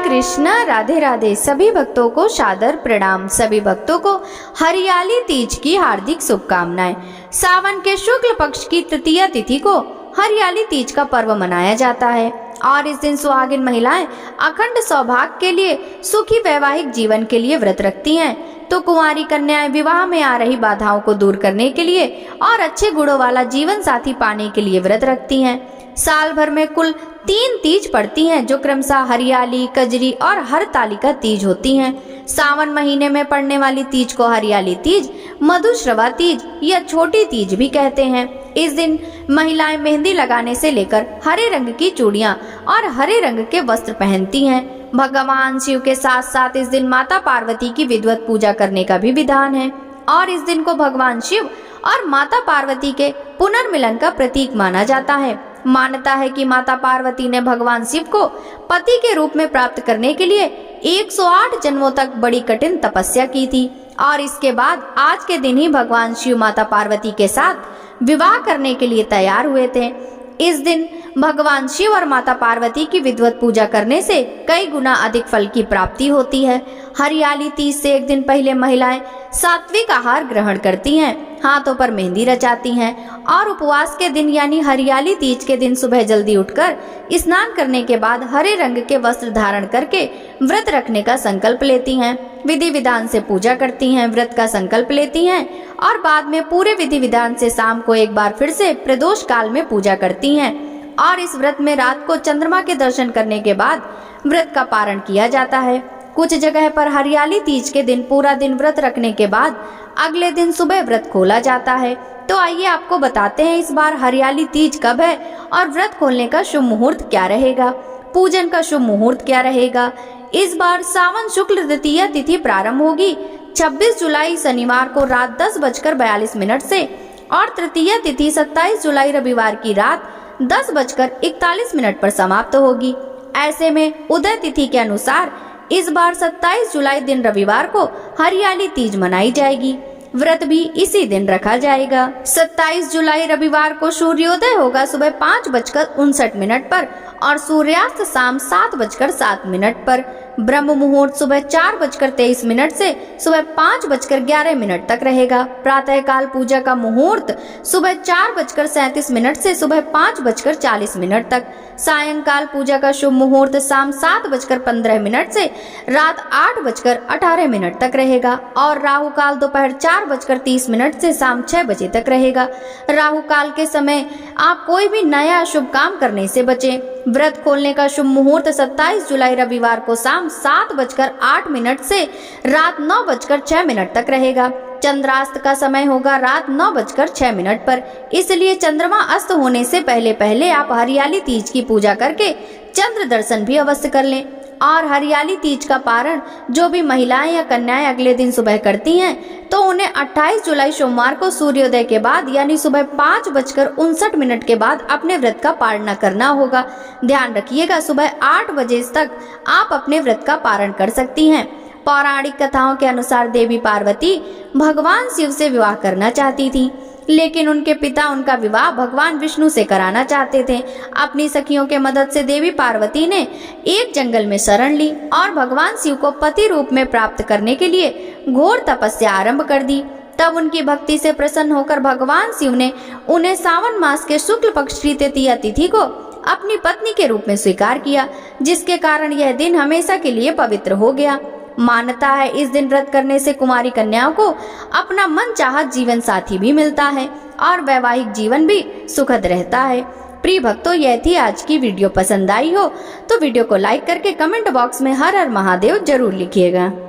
कृष्णा, राधे राधे। सभी भक्तों को सादर प्रणाम। सभी भक्तों को हरियाली तीज की हार्दिक शुभकामनाएं। सावन के शुक्ल पक्ष की तृतीया तिथि को हरियाली तीज का पर्व मनाया जाता है और इस दिन सुहागिन महिलाएं अखंड सौभाग्य के लिए, सुखी वैवाहिक जीवन के लिए व्रत रखती हैं, तो कुंवारी कन्याएं विवाह में आ रही बाधाओं को दूर करने के लिए और अच्छे गुणों वाला जीवन साथी पाने के लिए व्रत रखती हैं। साल भर में कुल 3 तीज पड़ती हैं, जो क्रमशः हरियाली, कजरी और हरतालिका तीज होती हैं। सावन महीने में पड़ने वाली तीज को हरियाली तीज, मधुश्रवा तीज या छोटी तीज भी कहते हैं। इस दिन महिलाएं मेहंदी लगाने से लेकर हरे रंग की चूड़ियां और हरे रंग के वस्त्र पहनती हैं। भगवान शिव के साथ साथ इस दिन माता पार्वती की विधिवत पूजा करने का भी विधान है और इस दिन को भगवान शिव और माता पार्वती के पुनर्मिलन का प्रतीक माना जाता है। मान्यता है कि माता पार्वती ने भगवान शिव को पति के रूप में प्राप्त करने के लिए 108 जन्मों तक बड़ी कठिन तपस्या की थी और इसके बाद आज के दिन ही भगवान शिव माता पार्वती के साथ विवाह करने के लिए तैयार हुए थे। इस दिन भगवान शिव और माता पार्वती की विधिवत पूजा करने से कई गुना अधिक फल की प्राप्ति होती है। हरियाली तीज से एक दिन पहले महिलाएं सात्विक आहार ग्रहण करती हैं, हाथों पर मेहंदी रचाती हैं और उपवास के दिन यानी हरियाली तीज के दिन सुबह जल्दी उठकर स्नान करने के बाद हरे रंग के वस्त्र धारण करके व्रत रखने का संकल्प लेती हैं। विधि विधान से पूजा करती हैं, व्रत का संकल्प लेती हैं और बाद में पूरे विधि विधान से शाम को एक बार फिर से प्रदोष काल में पूजा करती हैं और इस व्रत में रात को चंद्रमा के दर्शन करने के बाद व्रत का पारण किया जाता है। कुछ जगह पर हरियाली तीज के दिन पूरा दिन व्रत रखने के बाद अगले दिन सुबह व्रत खोला जाता है। तो आइए आपको बताते हैं इस बार हरियाली तीज कब है और व्रत खोलने का शुभ मुहूर्त क्या रहेगा, पूजन का शुभ मुहूर्त क्या रहेगा। इस बार सावन शुक्ल तृतीया तिथि प्रारंभ होगी 26 जुलाई शनिवार को रात 10:42 से और तृतीया तिथि 27 जुलाई रविवार की रात 10:41 पर समाप्त होगी। ऐसे में उदय तिथि के अनुसार इस बार 27 जुलाई दिन रविवार को हरियाली तीज मनाई जाएगी। व्रत भी इसी दिन रखा जाएगा। 27 जुलाई रविवार को सूर्योदय होगा सुबह 5:59 पर और सूर्यास्त शाम 7:07 पर। ब्रह्म मुहूर्त सुबह 4:23 से सुबह 5:11 तक रहेगा। प्रातः काल पूजा का मुहूर्त सुबह 4:37 से सुबह 5:40 तक। सायंकाल पूजा का शुभ मुहूर्त शाम 7:15 से रात 8:18 तक रहेगा और राहु काल दोपहर 4:30 से शाम 6 बजे तक रहेगा। राहु काल के समय आप कोई भी नया शुभ काम करने से बचें। व्रत खोलने का शुभ मुहूर्त 27 जुलाई रविवार को शाम 7:08 से रात 9:06 तक रहेगा। चंद्रास्त का समय होगा रात 9:06 पर, इसलिए चंद्रमा अस्त होने से पहले पहले आप हरियाली तीज की पूजा करके चंद्र दर्शन भी अवश्य कर लें। और हरियाली तीज का पारण जो भी महिलाएं या कन्याएं अगले दिन सुबह करती हैं तो उन्हें 28 जुलाई सोमवार को सूर्योदय के बाद यानी सुबह 5:59 के बाद अपने व्रत का पारण करना होगा। ध्यान रखिएगा, सुबह 8 बजे तक आप अपने व्रत का पारण कर सकती हैं। पौराणिक कथाओं के अनुसार देवी पार्वती भगवान शिव से विवाह करना चाहती थी, लेकिन उनके पिता उनका विवाह भगवान विष्णु से कराना चाहते थे। अपनी सखियों के मदद से देवी पार्वती ने एक जंगल में शरण ली और भगवान शिव को पति रूप में प्राप्त करने के लिए घोर तपस्या आरंभ कर दी। तब उनकी भक्ति से प्रसन्न होकर भगवान शिव ने उन्हें सावन मास के शुक्ल पक्ष की तृतीया तिथि को अपनी पत्नी के रूप में स्वीकार किया, जिसके कारण यह दिन हमेशा के लिए पवित्र हो गया। मान्यता है इस दिन व्रत करने से कुमारी कन्याओं को अपना मनचाहत जीवन साथी भी मिलता है और वैवाहिक जीवन भी सुखद रहता है। प्रिय भक्तों, यह थी आज की वीडियो। पसंद आई हो तो वीडियो को लाइक करके कमेंट बॉक्स में हर हर महादेव जरूर लिखिएगा।